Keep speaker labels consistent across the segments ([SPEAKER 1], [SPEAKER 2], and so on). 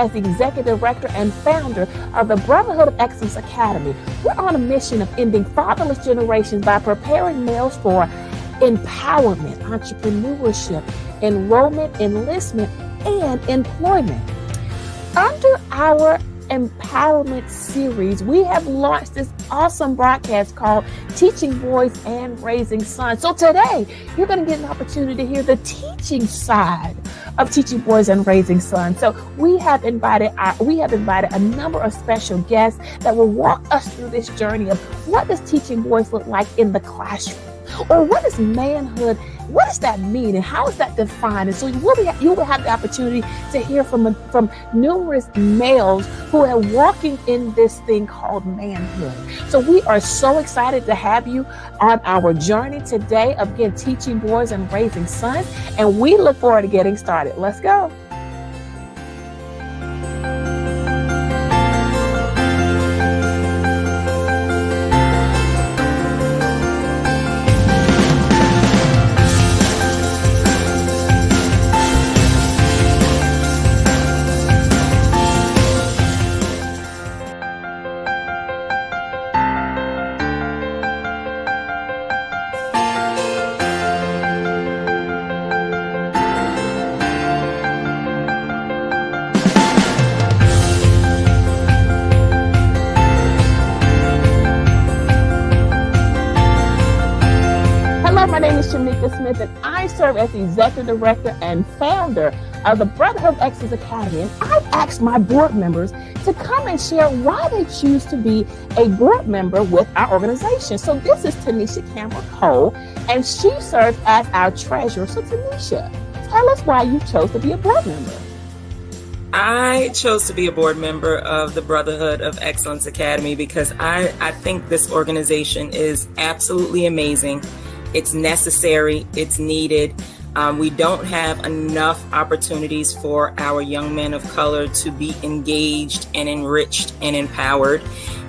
[SPEAKER 1] as the Executive Director and founder of the Brotherhood of Excellence Academy. We're on a mission of ending fatherless generations by preparing males for empowerment, entrepreneurship, enrollment, enlistment, and employment. Under our empowerment series, we have launched this awesome broadcast called Teaching Boys and Raising Sons. So today, you're going to get an opportunity to hear the teaching side of Teaching Boys and Raising Sons. So we have invited a number of special guests that will walk us through this journey of what does teaching boys look like in the classroom, or what is manhood? What does that mean, and how is that defined? And so you will have the opportunity to hear from numerous males who are walking in this thing called manhood. So we are so excited to have you on our journey today of, again, teaching boys and raising sons, and we look forward to getting started. Let's go. My name is Shanika Smith, and I serve as the Executive Director and founder of the Brotherhood of Excellence Academy. And I've asked my board members to come and share why they choose to be a board member with our organization. So this is Tanisha Cameron Cole, and she serves as our treasurer. So Tanisha, tell us why you chose to be a board member.
[SPEAKER 2] I chose to be a board member of the Brotherhood of Excellence Academy because I think this organization is absolutely amazing. It's necessary. It's needed. We don't have enough opportunities for our young men of color to be engaged and enriched and empowered.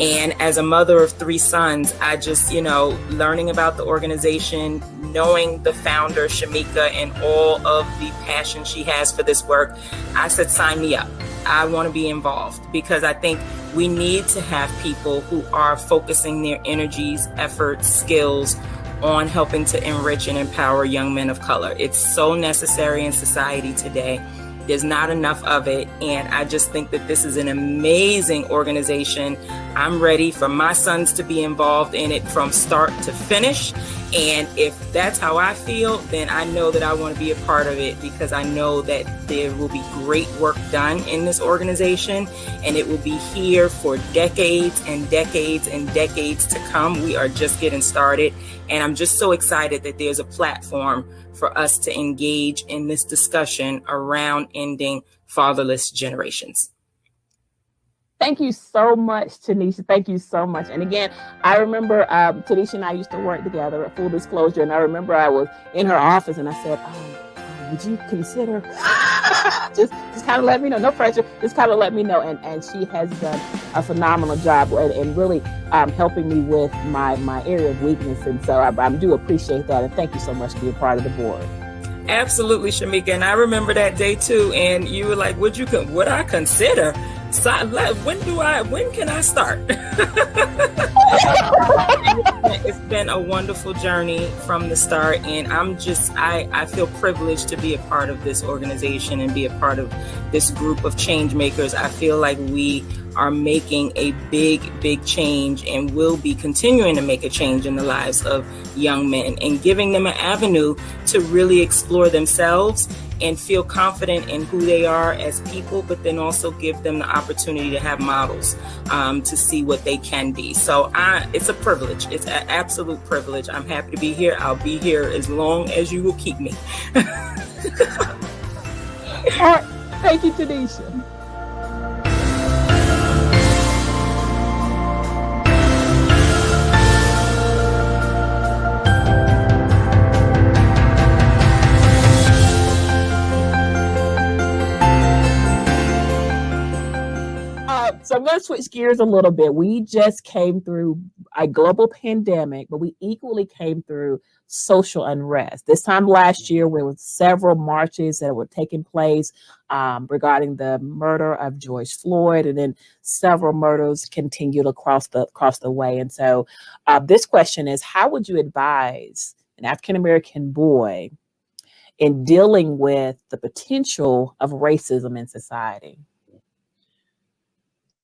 [SPEAKER 2] And as a mother of 3 sons, I just, learning about the organization, knowing the founder, Shanika, and all of the passion she has for this work, I said, sign me up. I want to be involved because I think we need to have people who are focusing their energies, efforts, skills on helping to enrich and empower young men of color. It's so necessary in society today. There's not enough of it. And I just think that this is an amazing organization. I'm ready for my sons to be involved in it from start to finish. And if that's how I feel, then I know that I want to be a part of it because I know that there will be great work done in this organization and it will be here for decades and decades and decades to come. We are just getting started. And I'm just so excited that there's a platform for us to engage in this discussion around ending fatherless generations.
[SPEAKER 1] Thank you so much, Tanisha. Thank you so much. And again, I remember Tanisha and I used to work together at Full Disclosure. And I remember I was in her office and I said, would you consider just kind of let me know, no pressure, just kind of let me know. And she has done a phenomenal job and really helping me with my area of weakness. And so I do appreciate that. And thank you so much for being part of the board.
[SPEAKER 2] Absolutely, Shanika. And I remember that day too. And you were like, would I consider? So when can I start? It's been a wonderful journey from the start, and I feel privileged to be a part of this organization and be a part of this group of change makers. I feel like we are making a big change and will be continuing to make a change in the lives of young men and giving them an avenue to really explore themselves and feel confident in who they are as people, but then also give them the opportunity to have models to see what they can be. So it's a privilege. It's an absolute privilege. I'm happy to be here. I'll be here as long as you will keep me.
[SPEAKER 1] All right. Thank you, Tanisha. So I'm going going to switch gears a little bit. We just came through a global pandemic, but we equally came through social unrest. This time last year, there were several marches that were taking place regarding the murder of George Floyd, and then several murders continued across the way. And so, this question is: how would you advise an African American boy in dealing with the potential of racism in society?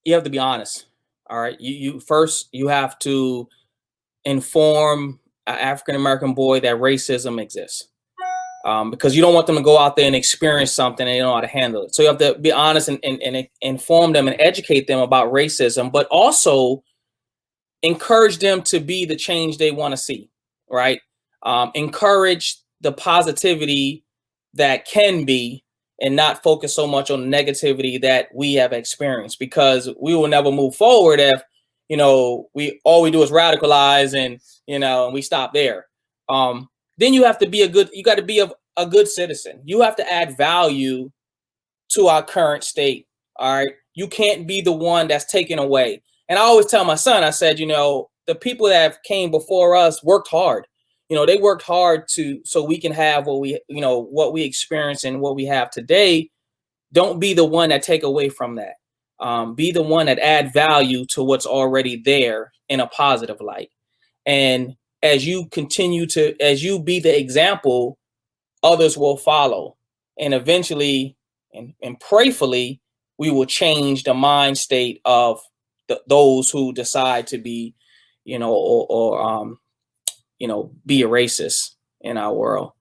[SPEAKER 3] You have to be honest. All right. You have to inform an African American boy that racism exists. Because you don't want them to go out there and experience something and they don't know how to handle it. So you have to be honest and inform them and educate them about racism, but also encourage them to be the change they want to see, right? Encourage the positivity that can be and not focus so much on the negativity that we have experienced, because we will never move forward if, all we do is radicalize and we stop there. Then you have to be you got to be a good citizen. You have to add value to our current state. All right. You can't be the one that's taken away. And I always tell my son, I said, the people that came before us worked hard. They worked hard so we can have what we experience and what we have today. Don't be the one that take away from that. Be the one that add value to what's already there in a positive light. And as you be the example, others will follow. And eventually and prayerfully, we will change the mind state of those who decide to be, be a racist in our world.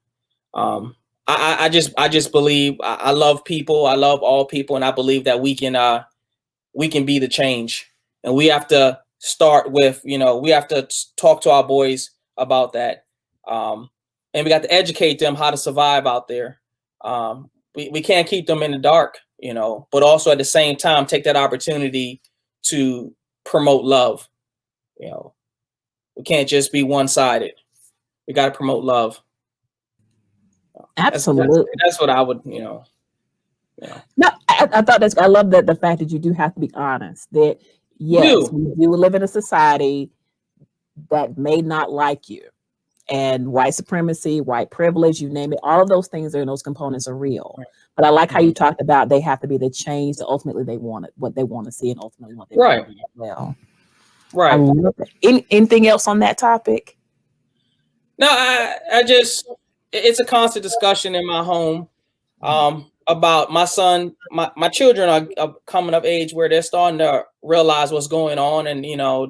[SPEAKER 3] I just believe I love people. I love all people. And I believe that we can be the change. And we have to start with, we have to talk to our boys about that. And we got to educate them how to survive out there. We can't keep them in the dark, but also at the same time, take that opportunity to promote love. We can't just be one-sided. We got to promote love.
[SPEAKER 1] Absolutely.
[SPEAKER 3] That's what I would,
[SPEAKER 1] No, I thought I love that the fact that you do have to be honest, that yes, we do live in a society that may not like you, and white supremacy, white privilege, you name it, all of those things those components are real. Right. But I like how you talked about they have to be the change that ultimately they want it, what they want to see, and ultimately what they want to do as well.
[SPEAKER 3] Right.
[SPEAKER 1] I love it. Anything else on that topic?
[SPEAKER 3] No, I just, it's a constant discussion in my home about my son. My children are coming of age where they're starting to realize what's going on, and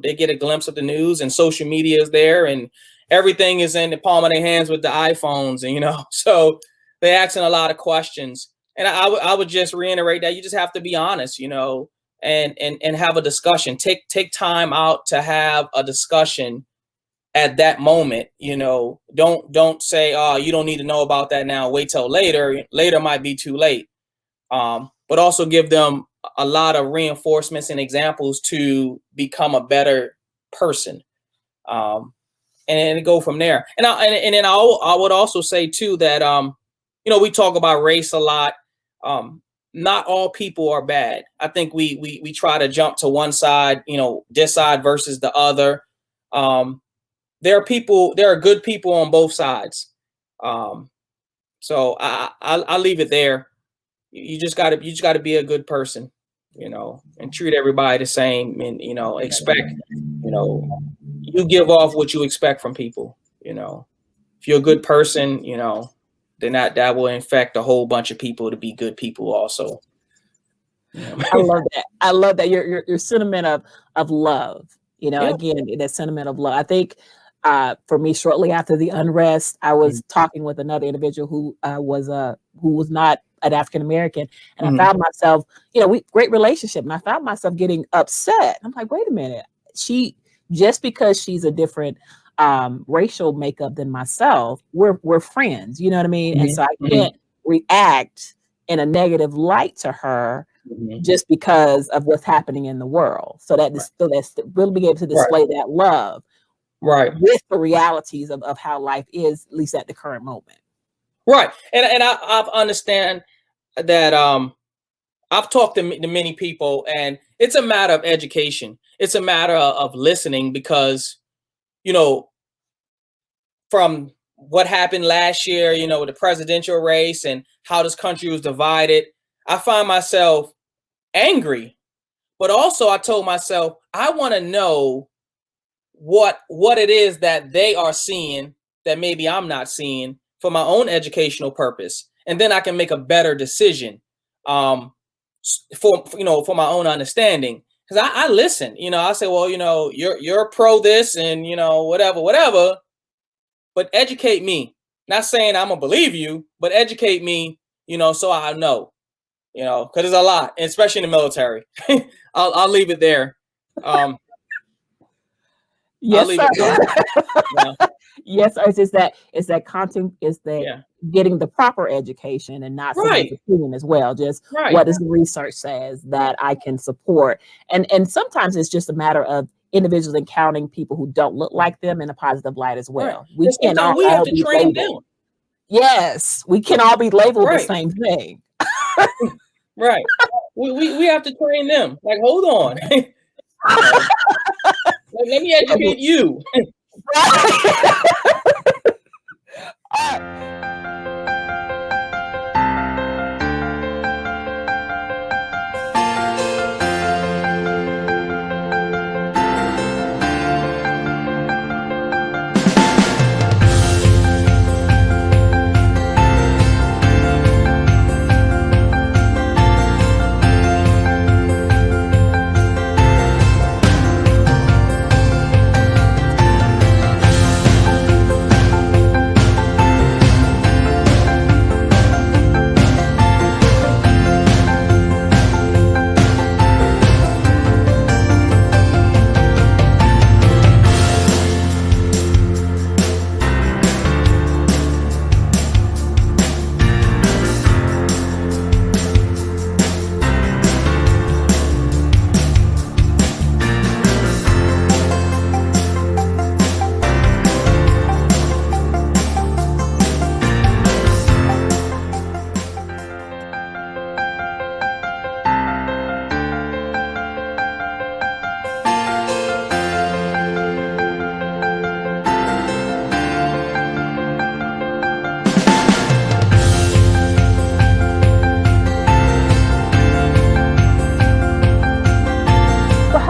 [SPEAKER 3] they get a glimpse of the news, and social media is there, and everything is in the palm of their hands with the iPhones, and so they're asking a lot of questions. And I would just reiterate that you just have to be honest, and have a discussion. Take time out to have a discussion at that moment. Don't say, oh, you don't need to know about that now, wait till later. Later might be too late. But also give them a lot of reinforcements and examples to become a better person. And go from there. And then I would also say too that we talk about race a lot. Not all people are bad. I think we try to jump to one side, this side versus the other. There are good people on both sides. So I'll leave it there. You just gotta be a good person, and treat everybody the same, and expect, you give off what you expect from people. If you're a good person, then that will infect a whole bunch of people to be good people also.
[SPEAKER 1] I love that. I love that your sentiment of love. Again, that sentiment of love. I think for me, shortly after the unrest, I was talking with another individual who was not an African American, and I found myself, great relationship, and I found myself getting upset. I'm like, wait a minute, just because she's a different racial makeup than myself, we're friends, you know what I mean? And so I can't react in a negative light to her just because of what's happening in the world. So that's really being able to display that love, with the realities of how life is, at least at the current moment.
[SPEAKER 3] Right. And I understand that I've talked to many people, and it's a matter of education. It's a matter of listening because, you know, from what happened last year, you know, with the presidential race and how this country was divided, I find myself angry. But also I told myself, I want to know what it is that they are seeing that maybe I'm not seeing for my own educational purpose. And then I can make a better decision for my own understanding. Because I listen, you know, I say, well, you know, you're pro this and, you know, whatever, but educate me. Not saying I'm gonna believe you, but educate me, you know, so I know, you know, because there's a lot, especially in the military. I'll leave it there. I'll
[SPEAKER 1] Yes,
[SPEAKER 3] leave
[SPEAKER 1] sir.
[SPEAKER 3] it there. Yeah.
[SPEAKER 1] Yes, sir. It's that content, is that
[SPEAKER 3] Yeah.
[SPEAKER 1] getting the proper education and not someone's
[SPEAKER 3] Right.
[SPEAKER 1] opinion as well. Just
[SPEAKER 3] Right.
[SPEAKER 1] what does the research says that I can support. And sometimes it's just a matter of individuals encountering people who don't look like them in a positive light as
[SPEAKER 3] Right.
[SPEAKER 1] well. We
[SPEAKER 3] And
[SPEAKER 1] can't
[SPEAKER 3] sometimes we have
[SPEAKER 1] all
[SPEAKER 3] to
[SPEAKER 1] be
[SPEAKER 3] train them.
[SPEAKER 1] labeled. Yes, we can all be labeled the
[SPEAKER 3] Right.
[SPEAKER 1] same thing.
[SPEAKER 3] Right. We have to train them. Like, hold on. Let me educate you.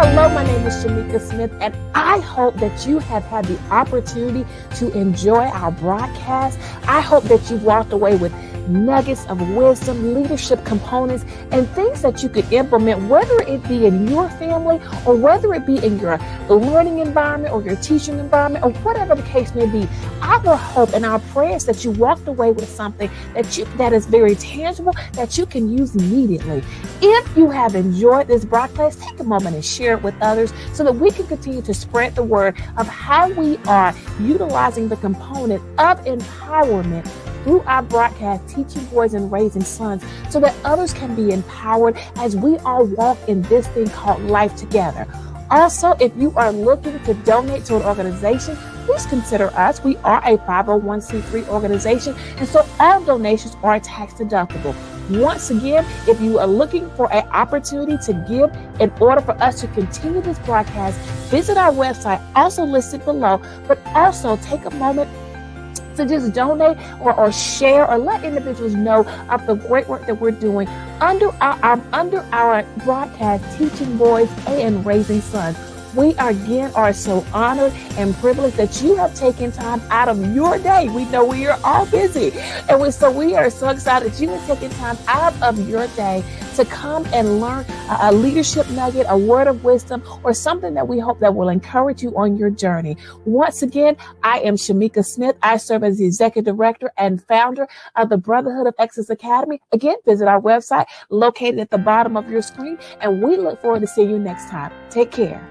[SPEAKER 1] Hello, my name is Shanika Smith, and I hope that you have had the opportunity to enjoy our broadcast. I hope that you walked away with nuggets of wisdom, leadership components, and things that you could implement, whether it be in your family or whether it be in your learning environment or your teaching environment or whatever the case may be. Our hope and our prayer is that you walked away with something that is very tangible that you can use immediately. If you have enjoyed this broadcast, take a moment and share it with others so that we can continue to spread the word of how we are utilizing the component of empowerment through our broadcast, teaching boys and raising sons, so that others can be empowered as we all walk in this thing called life together. Also, if you are looking to donate to an organization, please consider us. We are a 501c3 organization, and so all donations are tax deductible. Once again, if you are looking for an opportunity to give in order for us to continue this broadcast, visit our website, also listed below, but also take a moment to just donate or share or let individuals know of the great work that we're doing under our broadcast, teaching boys and raising sons. We are so honored and privileged that you have taken time out of your day. We know we are all busy, and we are so excited that you have taken time out of your day to come and learn a leadership nugget, a word of wisdom, or something that we hope that will encourage you on your journey. Once again, I am Shanika Smith. I serve as the Executive Director and founder of the Brotherhood of Excellence Academy. Again, visit our website located at the bottom of your screen, and we look forward to seeing you next time. Take care.